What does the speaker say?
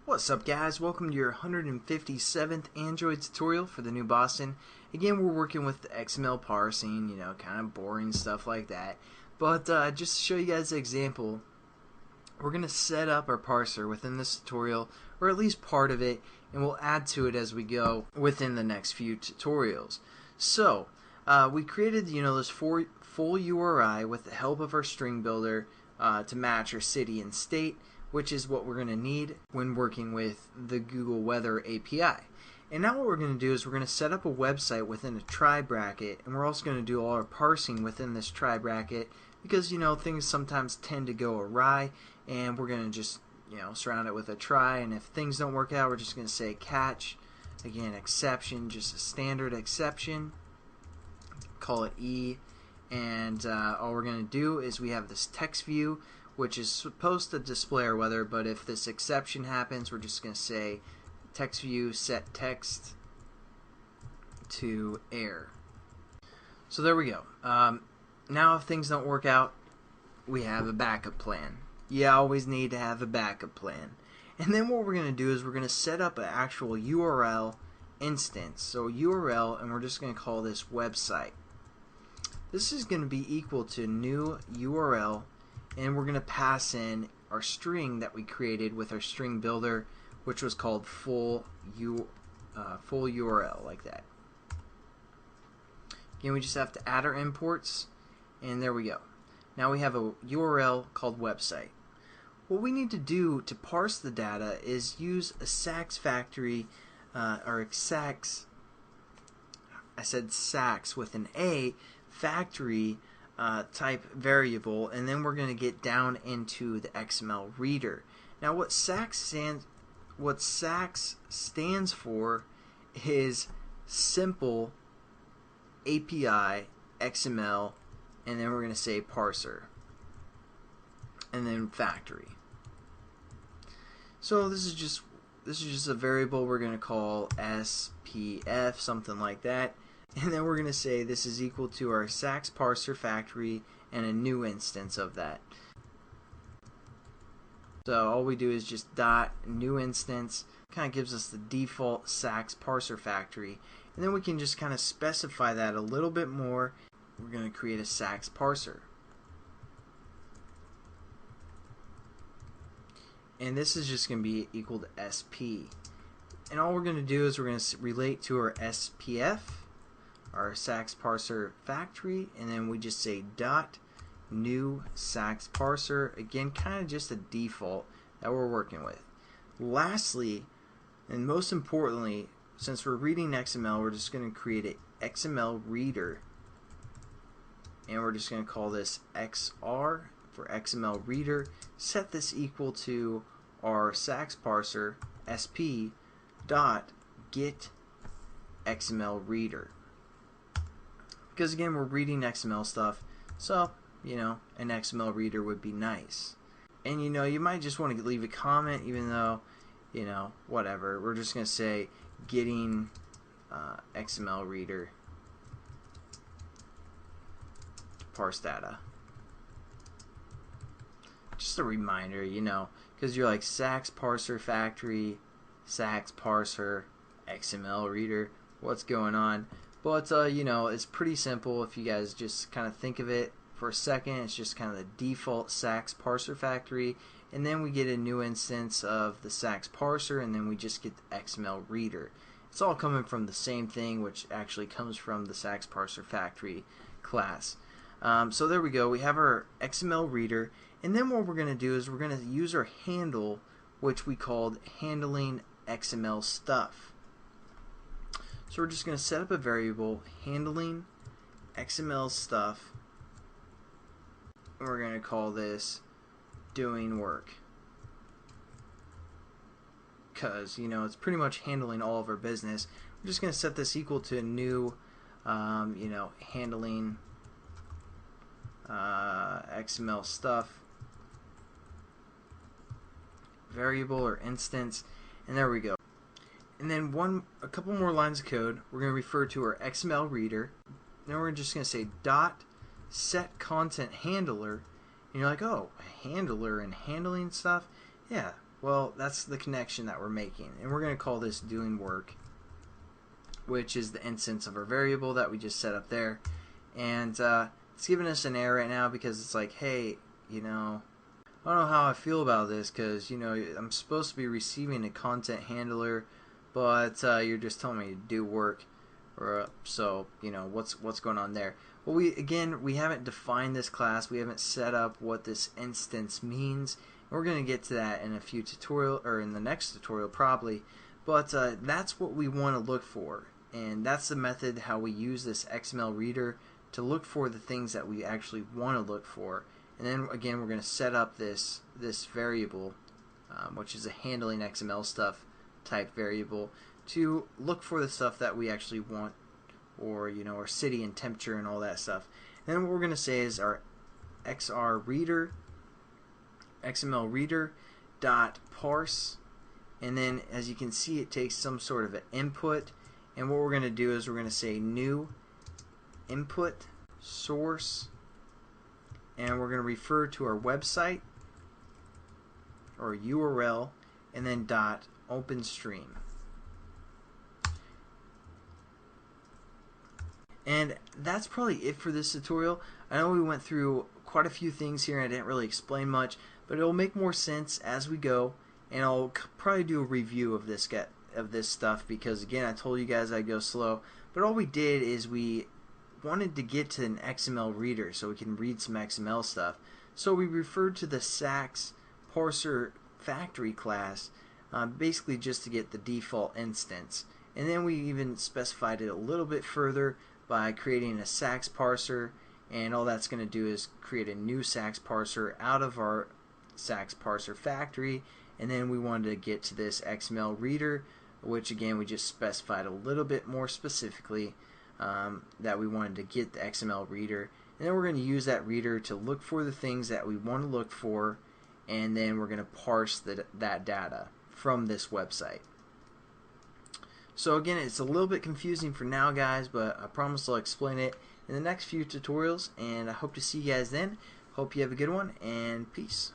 What's up, guys? Welcome to your 157th Android tutorial for the new Boston. Again, we're working with the XML parsing, kind of boring stuff like that. But just to show you guys an example, we're going to set up our parser within this tutorial, or at least part of it, and we'll add to it as we go within the next few tutorials. So, we created, this full URI with the help of our string builder to match our city and state, which is what we're going to need when working with the Google Weather API. And now what we're going to do is we're going to set up a website within a try bracket, and we're also going to do all our parsing within this try bracket because things sometimes tend to go awry, and we're going to just surround it with a try, and if things don't work out, we're just going to say catch, again exception, just a standard exception, call it E, and all we're going to do is we have this text view which is supposed to display our weather, but if this exception happens, we're just going to say text view set text to error. So there we go. Now if things don't work out, we have a backup plan. You always need to have a backup plan. And then what we're going to do is we're going to set up an actual URL instance. So URL, and we're just going to call this website. This is going to be equal to new URL, and we're going to pass in our string that we created with our string builder, which was called full URL, like that. Again, we just have to add our imports, and there we go. Now we have a URL called website. What we need to do to parse the data is use a SAXParserFactory, or SAX, I said SAX with an A, factory type variable, and then we're going to get down into the XMLReader. Now what SAX stands for is simple API XML, and then we're going to say parser, and then factory. So this is just a variable we're going to call SPF, something like that. And then we're going to say this is equal to our SAXParserFactory and a new instance of that. So all we do is just dot new instance, kind of gives us the default SAXParserFactory, and then we can just kind of specify that a little bit more. We're going to create a SAX parser. And this is just going to be equal to SP. And all we're going to do is we're going to relate to our SPF, our SAXParserFactory, and then we just say dot new SAXParser, again kind of just a default that we're working with. Lastly, and most importantly, since we're reading XML, we're just going to create an XMLReader, and we're just going to call this XR for XMLReader. Set this equal to our SAXParser SP dot get XMLReader. Because again, we're reading XML stuff, so an XMLReader would be nice. And you might just want to leave a comment, even though whatever. We're just going to say getting XMLReader to parse data. Just a reminder, because you're like SAXParserFactory, SAXParser, XMLReader, what's going on? But it's pretty simple if you guys just kind of think of it for a second. It's just kind of the default SAXParserFactory, and then we get a new instance of the SAXParser, and then we just get the XMLReader. It's all coming from the same thing, which actually comes from the SAXParserFactory class. So there we go. We have our XMLReader, and then what we're going to do is we're going to use our handle, which we called handling XML stuff. So we're just going to set up a variable handling XML stuff, and we're going to call this doing work, because it's pretty much handling all of our business. We're just going to set this equal to a new handling XML stuff variable or instance, and there we go. And then a couple more lines of code. We're going to refer to our XMLReader. Then we're just going to say dot set content handler. And you're like, oh, handler and handling stuff? Yeah, Well, that's the connection that we're making, and we're going to call this doing work, which is the instance of our variable that we just set up there. And it's giving us an error right now because it's like, hey, I don't know how I feel about this, because I'm supposed to be receiving a content handler, but you're just telling me to do work. So what's going on there? Well, we haven't defined this class. We haven't set up what this instance means. We're going to get to that in a few tutorial, or in the next tutorial probably. But that's what we want to look for, and that's the method how we use this XMLReader to look for the things that we actually want to look for. And then again, we're going to set up this variable, which is a handling XML stuff type variable, to look for the stuff that we actually want, or our city and temperature and all that stuff. And then what we're going to say is our XMLReader dot parse, and then as you can see, it takes some sort of an input, and what we're going to do is we're going to say new input source, and we're going to refer to our website or URL, and then dot OpenStream. And that's probably it for this tutorial. I know we went through quite a few things here and I didn't really explain much, but it'll make more sense as we go, and I'll probably do a review of this stuff, because again, I told you guys I'd go slow, but all we did is we wanted to get to an XML reader so we can read some XML stuff. So we referred to the SAXParserFactory class, basically just to get the default instance. And then we even specified it a little bit further by creating a SAXParser, and all that's going to do is create a new SAXParser out of our SAXParserFactory. And then we wanted to get to this XML reader, which again we just specified a little bit more specifically, that we wanted to get the XML reader, and then we're going to use that reader to look for the things that we want to look for, and then we're going to parse that data from this website. So again, it's a little bit confusing for now, guys, but I promise I'll explain it in the next few tutorials, and I hope to see you guys then. Hope you have a good one, and peace.